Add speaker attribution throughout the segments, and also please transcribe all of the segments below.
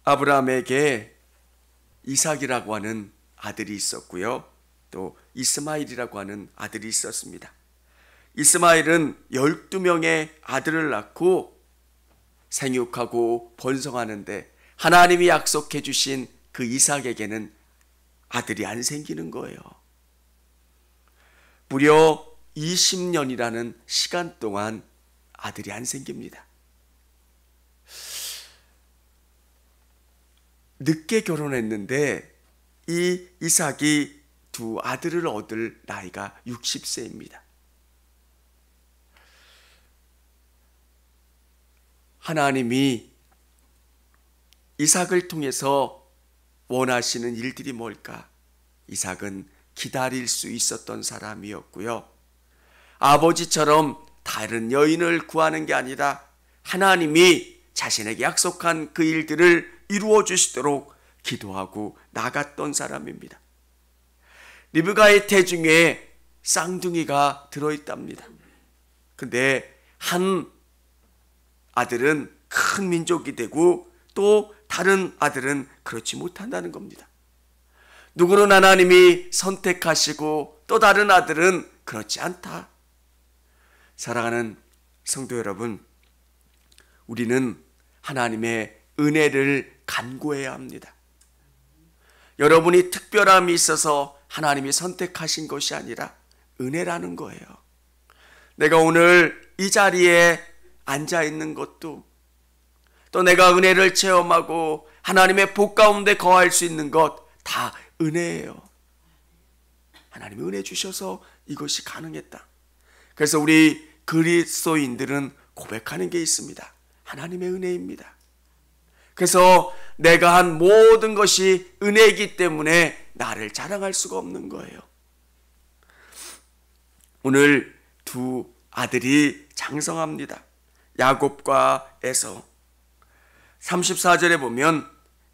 Speaker 1: 아브라함에게 이삭이라고 하는 아들이 있었고요. 또 이스마일이라고 하는 아들이 있었습니다. 이스마일은 12명의 아들을 낳고 생육하고 번성하는데 하나님이 약속해 주신 그 이삭에게는 아들이 안 생기는 거예요. 무려 20년이라는 시간 동안 아들이 안 생깁니다. 늦게 결혼했는데 이 이삭이 두 아들을 얻을 나이가 60세입니다. 하나님이 이삭을 통해서 원하시는 일들이 뭘까? 이삭은 기다릴 수 있었던 사람이었고요. 아버지처럼 다른 여인을 구하는 게 아니라 하나님이 자신에게 약속한 그 일들을 이루어 주시도록 기도하고 나갔던 사람입니다. 리브가의 태중에 쌍둥이가 들어있답니다. 근데 한 아들은 큰 민족이 되고 또 다른 아들은 그렇지 못한다는 겁니다. 누구는 하나님이 선택하시고 또 다른 아들은 그렇지 않다. 사랑하는 성도 여러분, 우리는 하나님의 은혜를 간구해야 합니다. 여러분이 특별함이 있어서 하나님이 선택하신 것이 아니라 은혜라는 거예요. 내가 오늘 이 자리에 앉아 있는 것도, 또 내가 은혜를 체험하고 하나님의 복 가운데 거할 수 있는 것 다 은혜예요. 하나님이 은혜 주셔서 이것이 가능했다. 그래서 우리 그리스도인들은 고백하는 게 있습니다. 하나님의 은혜입니다. 그래서 내가 한 모든 것이 은혜이기 때문에 나를 자랑할 수가 없는 거예요. 오늘 두 아들이 장성합니다. 야곱과 에서. 34절에 보면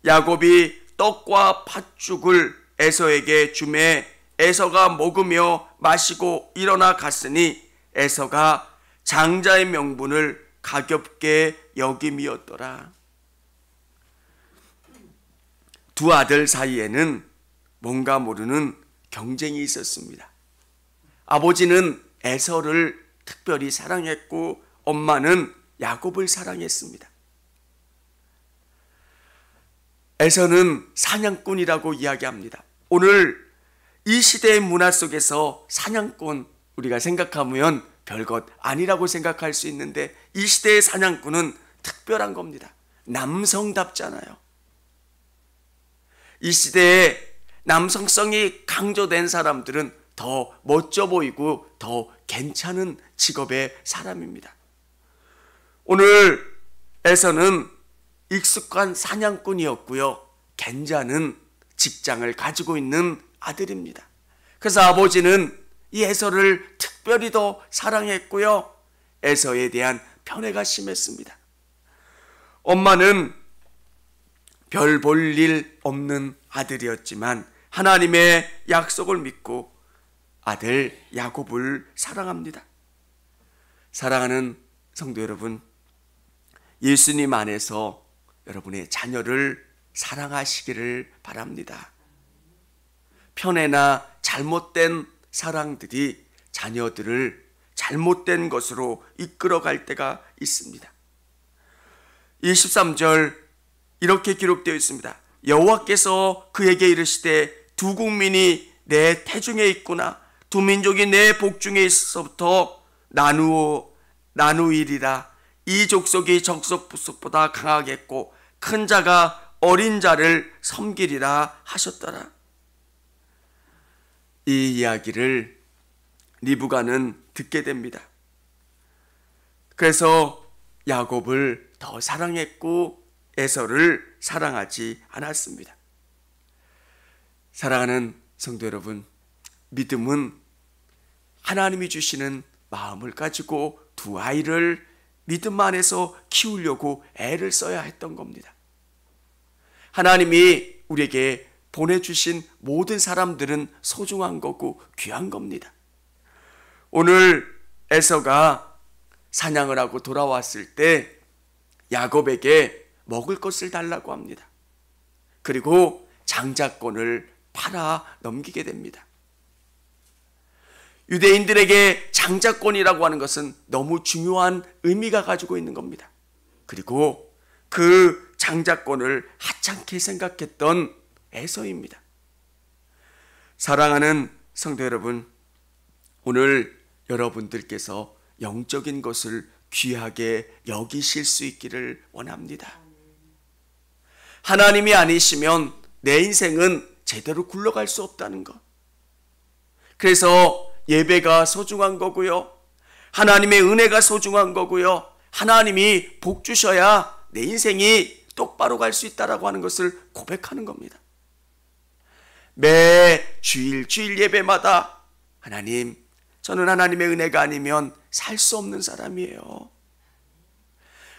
Speaker 1: 야곱이 떡과 팥죽을 에서에게 주매 에서가 먹으며 마시고 일어나 갔으니 에서가 장자의 명분을 가볍게 여김이었더라. 두 아들 사이에는 뭔가 모르는 경쟁이 있었습니다. 아버지는 에서를 특별히 사랑했고 엄마는 야곱을 사랑했습니다. 에서는 사냥꾼이라고 이야기합니다. 오늘 이 시대의 문화 속에서 사냥꾼, 우리가 생각하면 별것 아니라고 생각할 수 있는데 이 시대의 사냥꾼은 특별한 겁니다. 남성답잖아요. 이 시대에 남성성이 강조된 사람들은 더 멋져 보이고 더 괜찮은 직업의 사람입니다. 오늘 에서는 익숙한 사냥꾼이었고요. 겐자는 직장을 가지고 있는 아들입니다. 그래서 아버지는 이 에서를 특별히 더 사랑했고요. 에서에 대한 편애가 심했습니다. 엄마는 별 볼 일 없는 아들이었지만 하나님의 약속을 믿고 아들 야곱을 사랑합니다. 사랑하는 성도 여러분, 예수님 안에서 여러분의 자녀를 사랑하시기를 바랍니다. 편애나 잘못된 사랑들이 자녀들을 잘못된 것으로 이끌어갈 때가 있습니다. 23절 이렇게 기록되어 있습니다. 여호와께서 그에게 이르시되 두 국민이 내 태중에 있구나. 두 민족이 내 복중에 있어서부터 나누이리라. 이 족속이 적속보다 강하겠고 큰 자가 어린 자를 섬기리라 하셨더라. 이 이야기를 리브가는 듣게 됩니다. 그래서 야곱을 더 사랑했고 에서를 사랑하지 않았습니다. 사랑하는 성도 여러분, 믿음은 하나님이 주시는 마음을 가지고 두 아이를 믿음 안에서 키우려고 애를 써야 했던 겁니다. 하나님이 우리에게 보내주신 모든 사람들은 소중한 거고 귀한 겁니다. 오늘 에서가 사냥을 하고 돌아왔을 때 야곱에게 먹을 것을 달라고 합니다. 그리고 장자권을 팔아 넘기게 됩니다. 유대인들에게 장자권이라고 하는 것은 너무 중요한 의미가 가지고 있는 겁니다. 그리고 그 장자권을 하찮게 생각했던 에서입니다. 사랑하는 성도 여러분, 오늘 여러분들께서 영적인 것을 귀하게 여기실 수 있기를 원합니다. 하나님이 아니시면 내 인생은 제대로 굴러갈 수 없다는 것. 그래서 예배가 소중한 거고요. 하나님의 은혜가 소중한 거고요. 하나님이 복 주셔야 내 인생이 똑바로 갈 수 있다라고 하는 것을 고백하는 겁니다. 매 주일 예배마다 하나님, 저는 하나님의 은혜가 아니면 살 수 없는 사람이에요.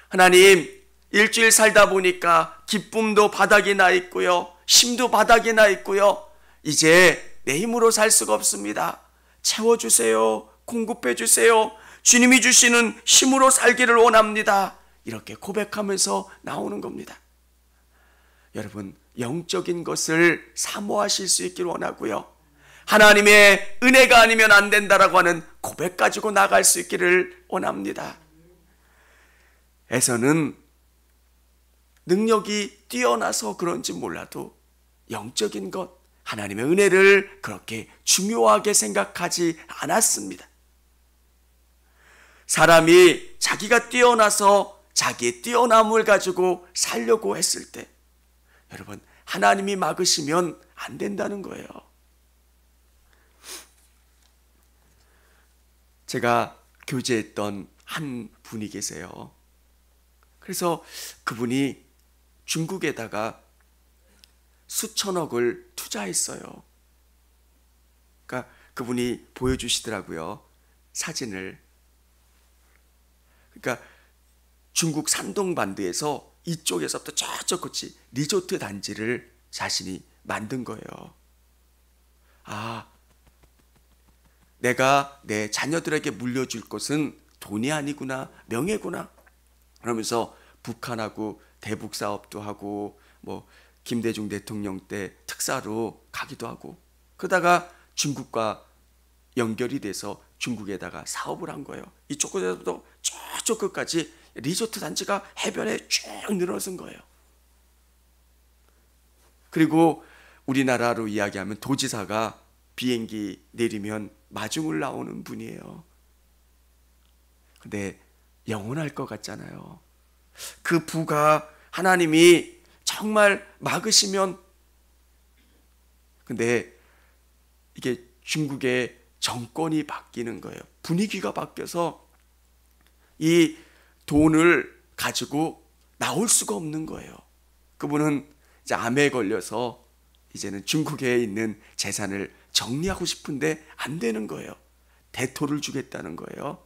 Speaker 1: 하나님, 일주일 살다 보니까 기쁨도 바닥이 나 있고요. 힘도 바닥이 나 있고요. 이제 내 힘으로 살 수가 없습니다. 채워주세요. 공급해주세요. 주님이 주시는 힘으로 살기를 원합니다. 이렇게 고백하면서 나오는 겁니다. 여러분, 영적인 것을 사모하실 수 있기를 원하고요. 하나님의 은혜가 아니면 안 된다라고 하는 고백 가지고 나갈 수 있기를 원합니다. 에서는 능력이 뛰어나서 그런지 몰라도 영적인 것, 하나님의 은혜를 그렇게 중요하게 생각하지 않았습니다. 사람이 자기가 뛰어나서 자기의 뛰어남을 가지고 살려고 했을 때, 여러분, 하나님이 막으시면 안 된다는 거예요. 제가 교제했던 한 분이 계세요. 그래서 그분이 중국에다가 수천억을 투자했어요. 그러니까 그분이 보여주시더라고요. 사진을. 그러니까 중국 산동반도에서 이쪽에서부터 저쪽까지 리조트 단지를 자신이 만든 거예요. 아, 내가 내 자녀들에게 물려줄 것은 돈이 아니구나, 명예구나. 그러면서 북한하고 대북 사업도 하고, 뭐 김대중 대통령 때 특사로 가기도 하고, 그러다가 중국과 연결이 돼서 중국에다가 사업을 한 거예요. 이쪽 끝에서부터 저쪽 끝까지 리조트 단지가 해변에 쭉 늘어선 거예요. 그리고 우리나라로 이야기하면 도지사가 비행기 내리면 마중을 나오는 분이에요. 근데 영원할 것 같잖아요. 그 부가 하나님이 정말 막으시면, 근데 이게 중국의 정권이 바뀌는 거예요. 분위기가 바뀌어서 이 돈을 가지고 나올 수가 없는 거예요. 그분은 이제 암에 걸려서 이제는 중국에 있는 재산을 정리하고 싶은데 안 되는 거예요. 대토를 주겠다는 거예요.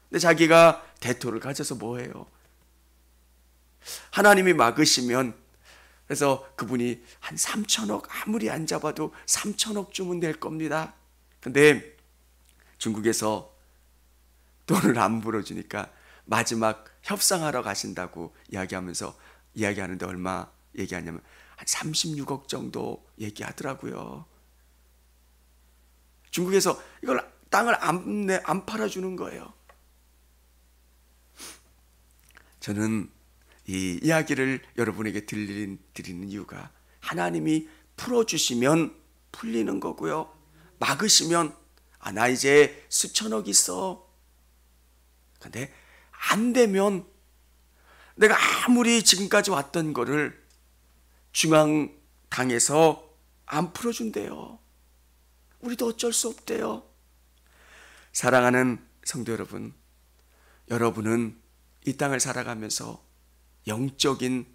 Speaker 1: 근데 자기가 대토를 가져서 뭐해요? 하나님이 막으시면, 그래서 그분이 한 3천억, 아무리 안 잡아도 3천억 주면 될 겁니다. 근데 중국에서 돈을 안 불어주니까 마지막 협상하러 가신다고 이야기하는데 얼마 얘기하냐면 한 36억 정도 얘기하더라고요. 중국에서 이걸 땅을 안 팔아주는 거예요. 저는 이 이야기를 여러분에게 드리는 이유가, 하나님이 풀어주시면 풀리는 거고요. 막으시면, 아, 나 이제 수천억 있어. 근데 안 되면 내가 아무리 지금까지 왔던 거를 중앙당에서 안 풀어준대요. 우리도 어쩔 수 없대요. 사랑하는 성도 여러분, 여러분은 이 땅을 살아가면서 영적인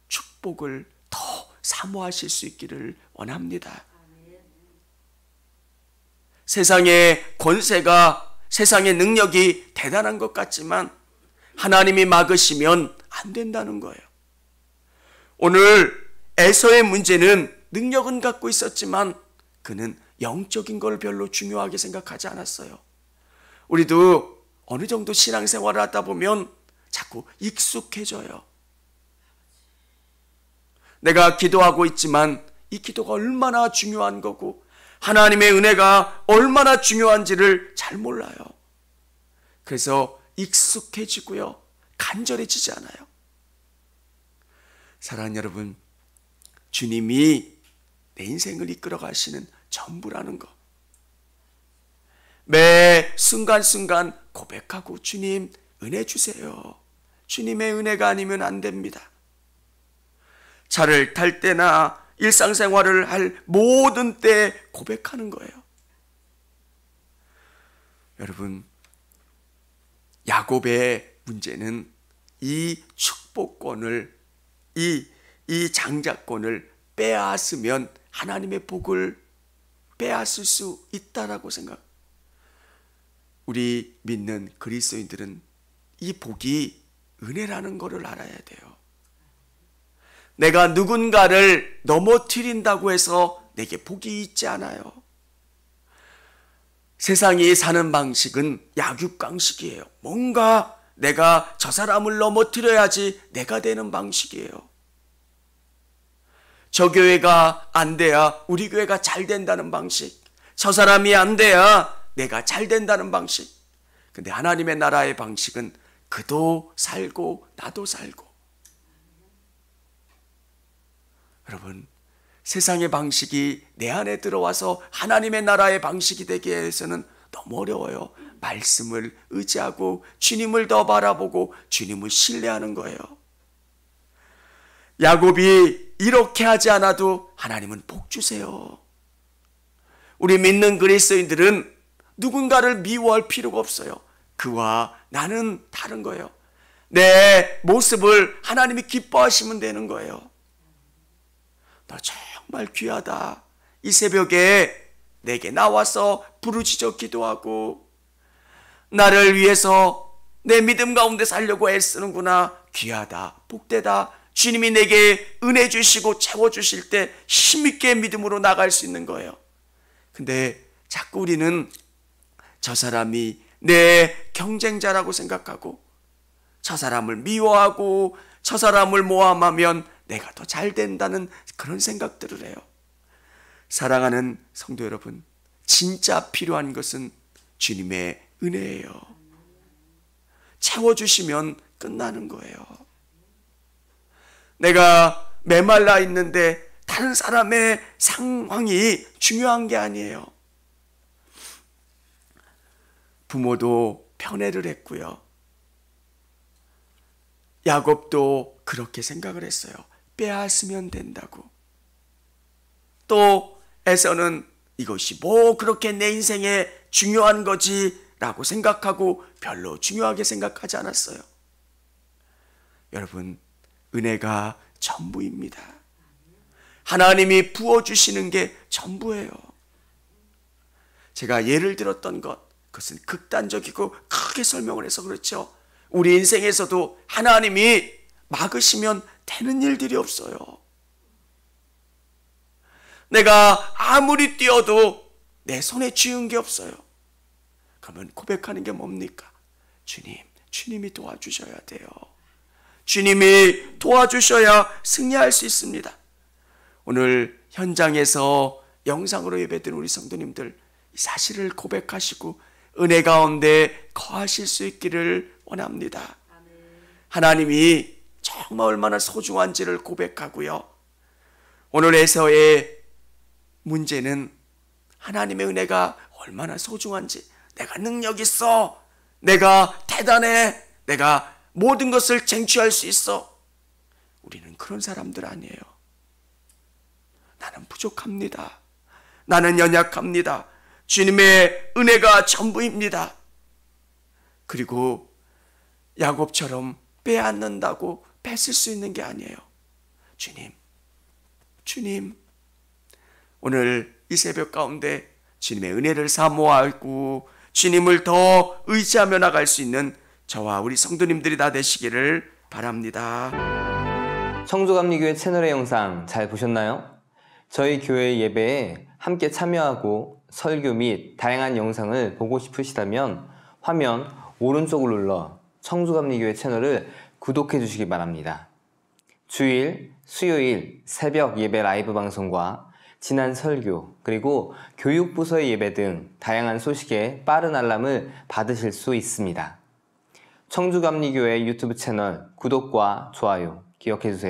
Speaker 1: 축복을 더 사모하실 수 있기를 원합니다. 세상의 권세가, 세상의 능력이 대단한 것 같지만 하나님이 막으시면 안 된다는 거예요. 오늘 에서의 문제는 능력은 갖고 있었지만 그는 영적인 걸 별로 중요하게 생각하지 않았어요. 우리도 어느 정도 신앙생활을 하다 보면 자꾸 익숙해져요. 내가 기도하고 있지만 이 기도가 얼마나 중요한 거고 하나님의 은혜가 얼마나 중요한지를 잘 몰라요. 그래서 익숙해지고요, 간절해지지 않아요. 사랑하는 여러분, 주님이 내 인생을 이끌어 가시는 전부라는 거, 매 순간순간 고백하고 주님 은혜 주세요. 주님의 은혜가 아니면 안 됩니다. 차를 탈 때나 일상생활을 할 모든 때 고백하는 거예요. 여러분, 야곱의 문제는 이 축복권을, 이 장자권을 빼앗으면 하나님의 복을 빼앗을 수 있다라고 생각. 우리 믿는 그리스도인들은 이 복이 은혜라는 것을 알아야 돼요. 내가 누군가를 넘어뜨린다고 해서 내게 복이 있지 않아요. 세상이 사는 방식은 약육강식이에요. 뭔가 내가 저 사람을 넘어뜨려야지 내가 되는 방식이에요. 저 교회가 안 돼야 우리 교회가 잘 된다는 방식, 저 사람이 안 돼야 내가 잘 된다는 방식. 근데 하나님의 나라의 방식은 그도 살고 나도 살고. 여러분, 세상의 방식이 내 안에 들어와서 하나님의 나라의 방식이 되기 위해서는 너무 어려워요. 말씀을 의지하고 주님을 더 바라보고 주님을 신뢰하는 거예요. 야곱이 이렇게 하지 않아도 하나님은 복 주세요. 우리 믿는 그리스도인들은 누군가를 미워할 필요가 없어요. 그와 나는 다른 거예요. 내 모습을 하나님이 기뻐하시면 되는 거예요. 너 정말 귀하다. 이 새벽에 내게 나와서 부르짖어 기도하고 나를 위해서 내 믿음 가운데 살려고 애쓰는구나. 귀하다. 복되다. 주님이 내게 은혜 주시고 채워주실 때 힘있게 믿음으로 나갈 수 있는 거예요. 근데 자꾸 우리는 저 사람이 내 경쟁자라고 생각하고 저 사람을 미워하고 저 사람을 모함하면 내가 더 잘 된다는 그런 생각들을 해요. 사랑하는 성도 여러분, 진짜 필요한 것은 주님의 은혜예요. 채워주시면 끝나는 거예요. 내가 메말라 있는데 다른 사람의 상황이 중요한 게 아니에요. 부모도 편애를 했고요. 야곱도 그렇게 생각을 했어요. 빼앗으면 된다고. 또 에서는 이것이 뭐 그렇게 내 인생에 중요한 거지 라고 생각하고 별로 중요하게 생각하지 않았어요. 여러분, 은혜가 전부입니다. 하나님이 부어주시는 게 전부예요. 제가 예를 들었던 그것은 극단적이고 크게 설명을 해서 그렇죠. 우리 인생에서도 하나님이 막으시면 되는 일들이 없어요. 내가 아무리 뛰어도 내 손에 쥐은 게 없어요. 그러면 고백하는 게 뭡니까? 주님이 도와주셔야 돼요. 주님이 도와주셔야 승리할 수 있습니다. 오늘 현장에서 영상으로 예배드린 우리 성도님들 이 사실을 고백하시고 은혜 가운데 거하실 수 있기를 원합니다. 하나님이 정말 얼마나 소중한지를 고백하고요. 오늘에서의 문제는 하나님의 은혜가 얼마나 소중한지, 내가 능력 있어, 내가 대단해, 내가 모든 것을 쟁취할 수 있어. 우리는 그런 사람들 아니에요. 나는 부족합니다. 나는 연약합니다. 주님의 은혜가 전부입니다. 그리고 야곱처럼 빼앗는다고 뺏을 수 있는 게 아니에요. 주님, 오늘 이 새벽 가운데 주님의 은혜를 사모하고 주님을 더 의지하며 나갈 수 있는 저와 우리 성도님들이 다 되시기를 바랍니다.
Speaker 2: 청주감리교회 채널의 영상 잘 보셨나요? 저희 교회 예배에 함께 참여하고 설교 및 다양한 영상을 보고 싶으시다면 화면 오른쪽을 눌러 청주감리교회 채널을 구독해 주시기 바랍니다. 주일, 수요일 새벽 예배 라이브 방송과 지난 설교, 그리고 교육부서의 예배 등 다양한 소식에 빠른 알람을 받으실 수 있습니다. 청주감리교회 유튜브 채널 구독과 좋아요 기억해주세요.